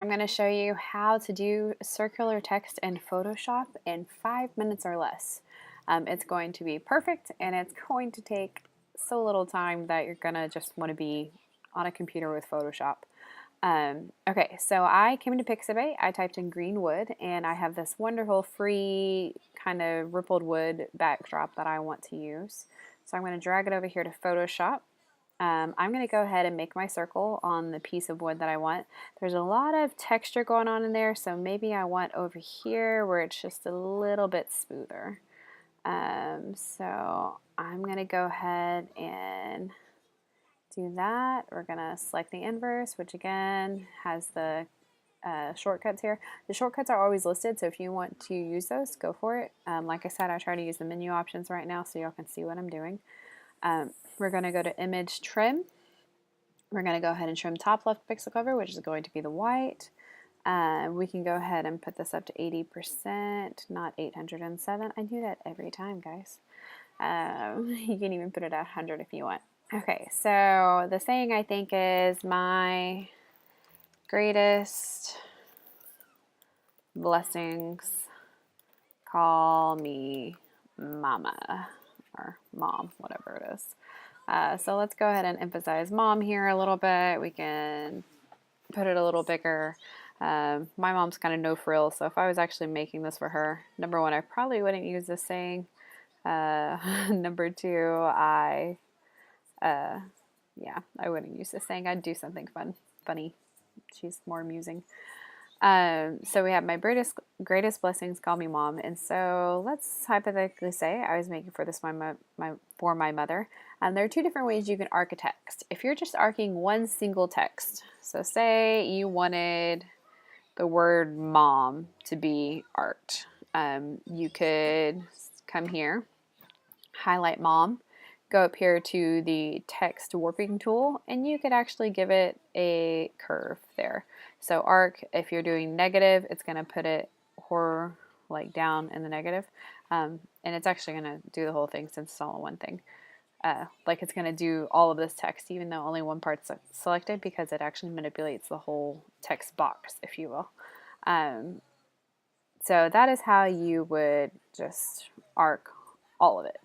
I'm going to show you how to do circular text in Photoshop in 5 minutes or less. It's going to be perfect and it's going to take so little time that you're going to just want to be on a computer with Photoshop. Okay, so I came into Pixabay, I typed in green wood, and I have this wonderful free kind of rippled wood backdrop that I want to use. So I'm going to drag it over here to Photoshop. I'm going to go ahead and make my circle on the piece of wood that I want. There's a lot of texture going on in there, so maybe I want over here where it's just a little bit smoother. So I'm going to go ahead and do that. We're going to select the inverse, which again has the shortcuts here. The shortcuts are always listed, so if you want to use those, go for it. Like I said, I try to use the menu options right now so y'all can see what I'm doing. We're going to go to image trim. We're going to go ahead and trim top left pixel cover, which is going to be the white. We can go ahead and put this up to 80%, not 807. I do that every time, guys. You can even put it at 100 if you want. Okay, so the saying I think is my greatest blessings call me mama, or mom, whatever it is. So let's go ahead and emphasize mom here a little bit. We can put it a little bigger. My mom's kind of no frill, so if I was actually making this for her, number one, I probably wouldn't use this saying. Number two, I wouldn't use this saying. I'd do something funny. She's more amusing. So we have my greatest blessings call me mom, and so let's hypothetically say I was making for this for my mother. There are two different ways you can arc a text. If you're just arcing one single text, so say you wanted the word mom to be arced, you could come here, highlight mom, go up here to the text warping tool, and you could actually give it a curve there. So arc, if you're doing negative, it's going to put it like down in the negative, and it's actually going to do the whole thing since it's all in one thing. Like it's going to do all of this text even though only one part's selected, because it actually manipulates the whole text box, if you will. So that is how you would just arc all of it.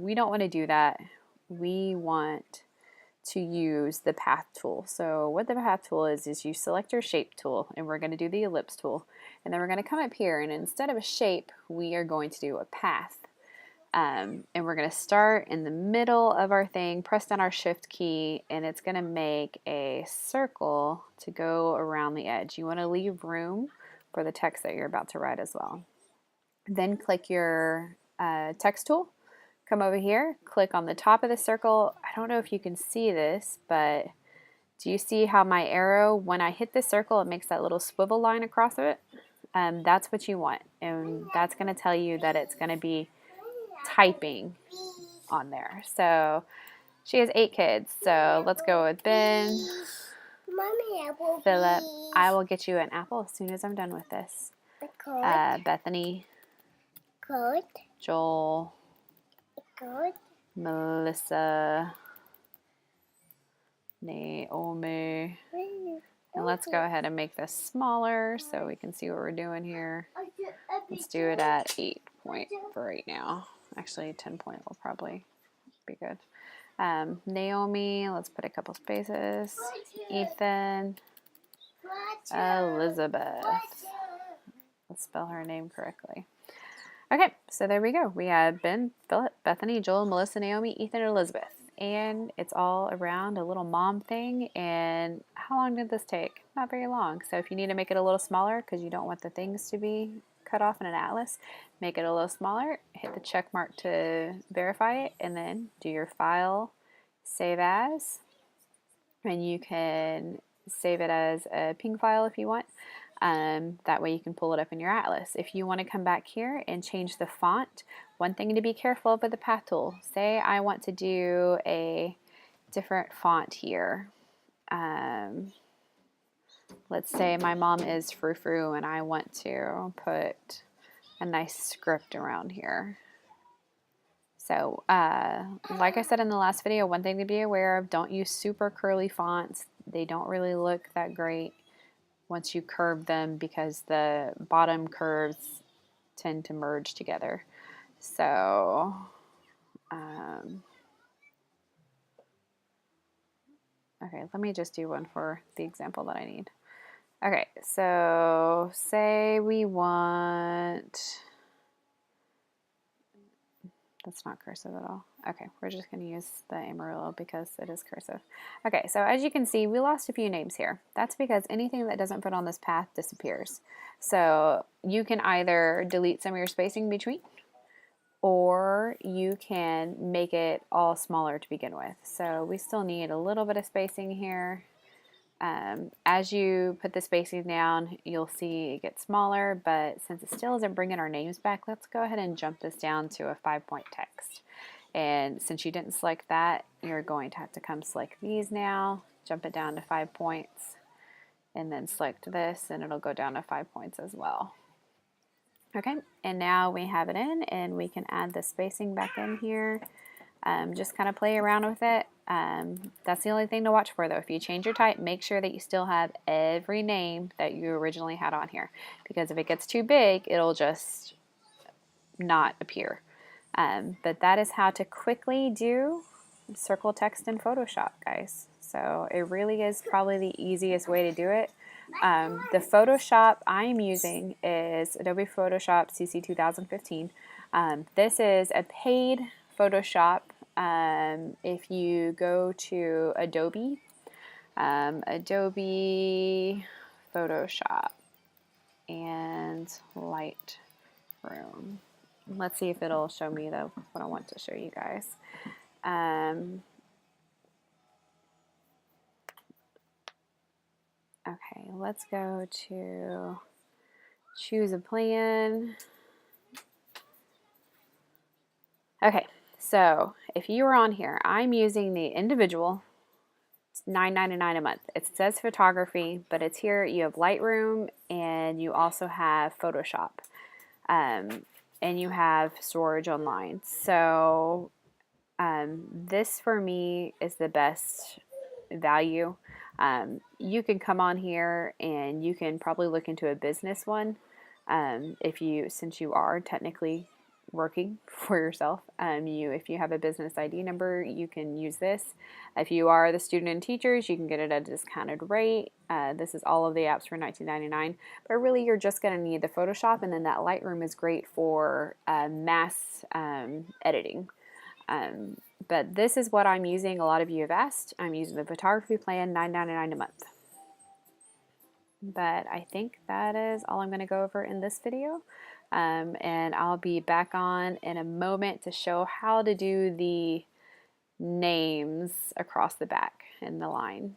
We don't want to do that. We want to use the path tool. So what the path tool is you select your shape tool, and we're going to do the ellipse tool, and then we're going to come up here, and instead of a shape we are going to do a path. And we're going to start in the middle of our thing, press down our shift key, and it's going to make a circle to go around the edge. You want to leave room for the text that you're about to write as well. Then click your text tool, come over here, click on the top of the circle. I don't know if you can see this, but do you see how my arrow, when I hit the circle, it makes that little swivel line across it? That's what you want, and that's going to tell you that it's going to be typing on there. So she has 8 kids, so let's go with Ben, Philip. I will get you an apple as soon as I'm done with this. Bethany, Joel, Melissa, Naomi. And let's go ahead and make this smaller so we can see what we're doing here. Let's do it at 8 point for right now. Actually, 10 point will probably be good. Naomi, let's put a couple spaces. Ethan, Elizabeth. Let's spell her name correctly. Okay, so there we go. We have Ben, Philip, Bethany, Joel, Melissa, Naomi, Ethan, and Elizabeth. And it's all around a little mom thing. And how long did this take? Not very long. So if you need to make it a little smaller because you don't want the things to be cut off in an atlas, make it a little smaller, hit the check mark to verify it, and then do your file, save as, and you can save it as a ping file if you want. That way you can pull it up in your atlas. If you want to come back here and change the font, one thing to be careful of with the path tool, say I want to do a different font here. Let's say my mom is Frou Frou and I want to put a nice script around here. So like I said in the last video, one thing to be aware of, don't use super curly fonts. They don't really look that great. once you curve them, because the bottom curves tend to merge together. So okay, let me just do one for the example that I need. Okay, so say we want, that's not cursive at all. Okay, we're just going to use the Amarillo because it is cursive. Okay, so as you can see, we lost a few names here. That's because anything that doesn't fit on this path disappears. So you can either delete some of your spacing between, or you can make it all smaller to begin with. So we still need a little bit of spacing here. As you put the spacing down, you'll see it gets smaller, but since it still isn't bringing our names back, let's go ahead and jump this down to a 5-point text. And since you didn't select that, you're going to have to come select these now, jump it down to 5 points, and then select this, and it'll go down to 5 points as well. Okay, and now we have it in, and we can add the spacing back in here. Just kind of play around with it. That's the only thing to watch for, though. If you change your type, make sure that you still have every name that you originally had on here, because if it gets too big, it'll just not appear. But that is how to quickly do circle text in Photoshop, guys. So it really is probably the easiest way to do it. The Photoshop I'm using is Adobe Photoshop CC 2015. This is a paid Photoshop. If you go to Adobe, Adobe Photoshop and Lightroom. Let's see if it'll show me what I want to show you guys. Okay, let's go to choose a plan. Okay, so if you are on here, I'm using the individual. It's $9.99 a month. It says photography, but it's here. You have Lightroom, and you also have Photoshop, and you have storage online. So this for me is the best value. You can come on here and you can probably look into a business one since you are technically working for yourself. If you have a business ID number, you can use this. If you are the student and teachers, you can get it at a discounted rate. This is all of the apps for $19.99, but really you're just going to need the Photoshop, and then that Lightroom is great for mass editing. But this is what I'm using. A lot of you have asked. I'm using the photography plan, $9.99 a month. But I think that is all I'm going to go over in this video. And I'll be back on in a moment to show how to do the names across the back in the line.